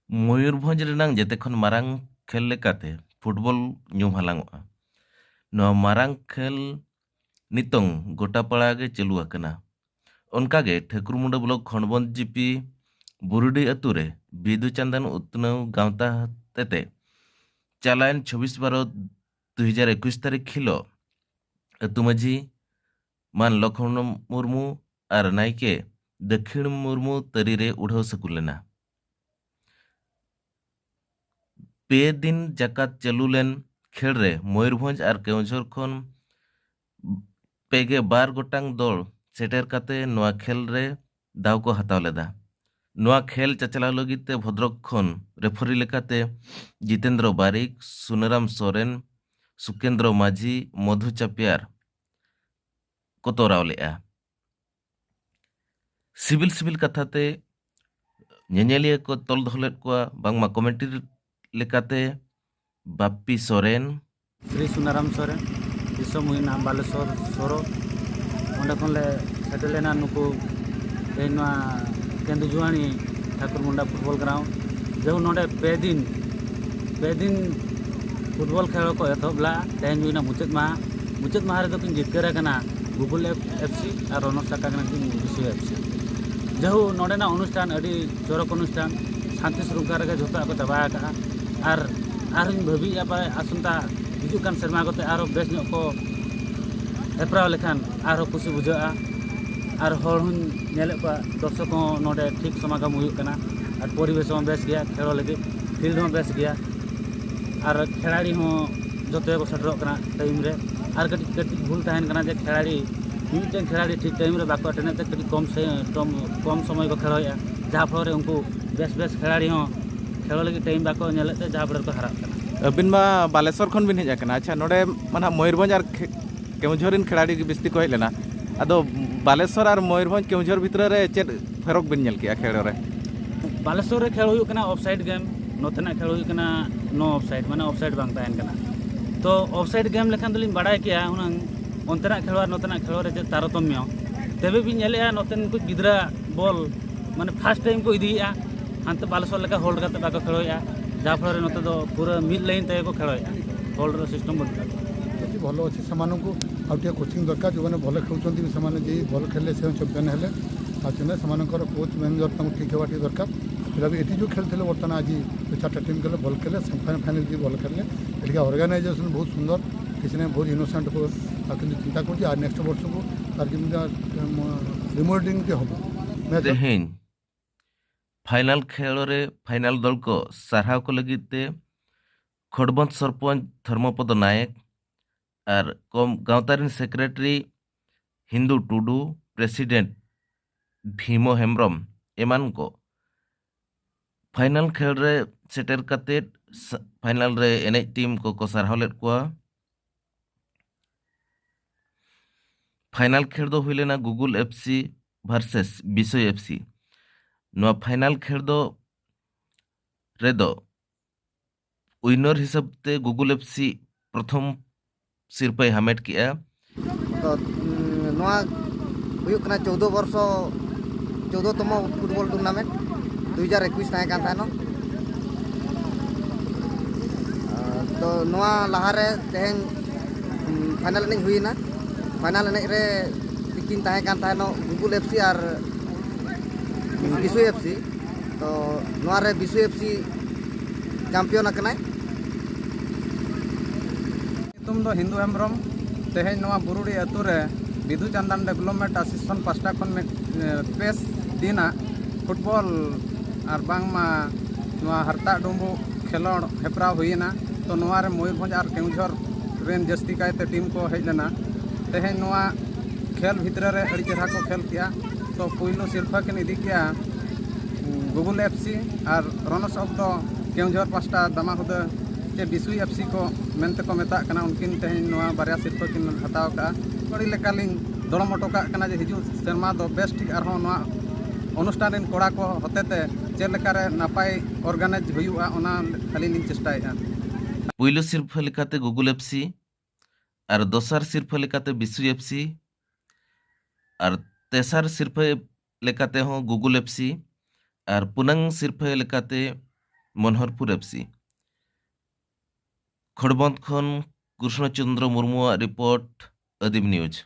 मयूरभंज रेनांग जेते खन मारांग खेल लेकाते फुटबॉल ᱧᱩᱢ हालांगᱚᱜᱼᱟ। नवा मारांग खेल नितोंग गोटा पाड़ा गे चालू आकना। उनकागे ठाकुरमुंडा ब्लॉक खंडबंद जीपी बुरुडी अतु रे बिदु चंदन उत्नव गावता तेते चालायन 26/12/2021 तारीख हिलो अतु माझी मान लखन मुर्मू और नायके दक्षिण मुर्मू तरी रे उड़ाव सकुलेना। पे दिन जाकात चालू लेन खेल रे मयूरभंज और केवझर खन पेगे बार गोटांग दल सेटर काते नवा खेल रे दाव को हताव लेदा। नवा खेल चचलाव लगित ते भद्रक खन रेफरी लेकाते जितेंद्र बारिक, सुनराम सोरेन, सुकेंद्र माझी, मधु चापियार को तोराव लेआ। सिविल सिविल कथाते ñeñelia को तल दहलेट को बांगमा कमेटी लेकाते बाप्पी सोरेन, श्री सुनाराम सोरेन दिसम हुईना बालेश्वर सोरो ओंडे खनले सेटलेना नुकु तेनवा केंदुजुआणी ठाकुरमुंडा फुटबॉल ग्राउंड जो नोडे पे दिन फुटबॉल खेल को एथबला तेन हुईना मुचाद माह रे किन जितकर गूगल एफसी और रनसाका किन विश्व एफसी जो नोडेना अनुष्ठान अड़ी चरक अनुष्ठान शांति श्रृंखला रे जो को दबा और भाभी आसंता हिजुकान सेरमा कोते आरो बेस ᱧᱚᱜ को हेप्राव लेखान आरो खुशी बुझागा और हर हुन नेले को दर्शक नोडे ठीक समागम हुई कना और परिवेश में बेस गया खेल लगे फील्ड में बेस गया और खिलाड़ी हो जोते को सेटरो कना टाइम रे और कटी कटी भूल तहन कना जे खिलाड़ी मिटन खिलाड़ी ठीक टाइम रे बाको अटेने ते कटी कम समय को खेलोया जहाँ फल उनको बेस खिलाड़ी हो खेल लगे टाइम बाको नेलेते जहाँ फल को हरा अबिन मा बालेश्वर खन बिन हेज अच्छा नोडे माना मयूरभंज और केवझर खिलाड़ी बिस्ती को हेजना अदो बालेश्वर और मयूरभंज केवझर भितर रे चेद फरक बिन नेल किया खेल रे बालेश्वर रे खेल हुई कना ऑफसाइड गेम नोतेना खेल हुई कना नो ऑफसाइड माने ऑफसाइड बांग तायन कना तो ऑफसाइड गेम लेखान दलिन बाडाय किया हुनंग ओंतेना खेलवा नोतेना खेल रे तारतम्य तेबे भी नेलेया नोतेन को गिदरा बॉल माने फर्स्ट टाइम को इदिया हांते बालेश्वर लेका होल्ड करते बाको खेलोया जहाँ फल नोते तो पूरा मिड लाइन तक को खेलोया होल्डर सिस्टम बनता भल अच्छे से आउटे कोचिंग दरकार जो मैंने भल खेलुँच से भल खेले से चैंपियन हेले आर कोच मैनेजर ठीक होगा दरकार फिर भी ये जो खेलते बर्तमान आज 4टा टीम खेले भल खेले सेमिफाइनाल भी भल खेले ये ऑर्गेनाइजेशन बहुत सुंदर किसी ने बहुत इनोसेंट को चिंता कर नेक्स्ट वर्ष को रिमोल्डिंग हम फाइनल खेल रे फाइनल दल को साराव को लगिते खड़बंद सरपंच धर्मपद नायक और कम गाँवतारीन सेक्रेटरी हिंदू टुडू प्रेसिडेंट भीमो हेम्ब्रम एमान को फाइनल खेल रे सेटर काते फाइनल रे एने टीम को साराव लेत को फाइनल खेल दो हुई लेना गूगल एफसी वर्सेस विश्व एफसी नवा फाइनल खेल दो रेदो विनर हिसाब ते गूगल एफसी प्रथम सिरपाई हामेट किया तो नवा हुयुक कना 14तम फुटबॉल टूर्नामेंट 2021 ताहे कान थानो तो नवा लहारे तेहन फाइनल एनेज हुईना फाइनल एनेज रे तिकिन ताहे कान थानो गूगल एफसी और विश्व एफसी तो नवा रे विश्व एफसी चैंपियन अकनाय तुम दो हिंदू हेम्ब्रम तेहेन नवा बुरुडी अतु रे बिदु चंदन डेवलपमेंट एसोसिएशन पास्टा खन पेस दिना फुटबॉल और बांगमा नवा हरता डुम्बु खेलोड़ हेपरा हुईना तो नवा रे मयूरभंज और केवझर रेन जस्ती कायते टीम को हेज लेना तेहेन नवा खेल भितर रे अड़ी चेहरा को खेल किया तो पुइलो सिरफा किन इदी किया गूगल एफसी और runners of the Keonjhar pasta दामाहुदा चे विश्व एफसी को मेनते को मेता कना उनकिन तेहेन नवा बारिया सिरफा किन हताव का बड़ी लेकालिंग दड़म अटोका कना जे हिजु सेरमा दो बेस्ट ठीक आरो नवा अनुष्ठान रेन कोड़ा को हतेते चे लेकारे नापाय ऑर्गेनाइज हुयुआ ओना खाली लिंग चेष्टाएगा पुइलो सिरफा लेकाते गूगल एफसी और दोसर सिरफा लेकाते विश्व एफसी और तेसर सिरफा लेकाते हो गूगल एफसी और पुनंग सिरफा लेकाते मनोहरपुर एफसी। खड़बंद खन कृष्णचंद्र मुर्मुआग रिपोर्ट, आदिम न्यूज।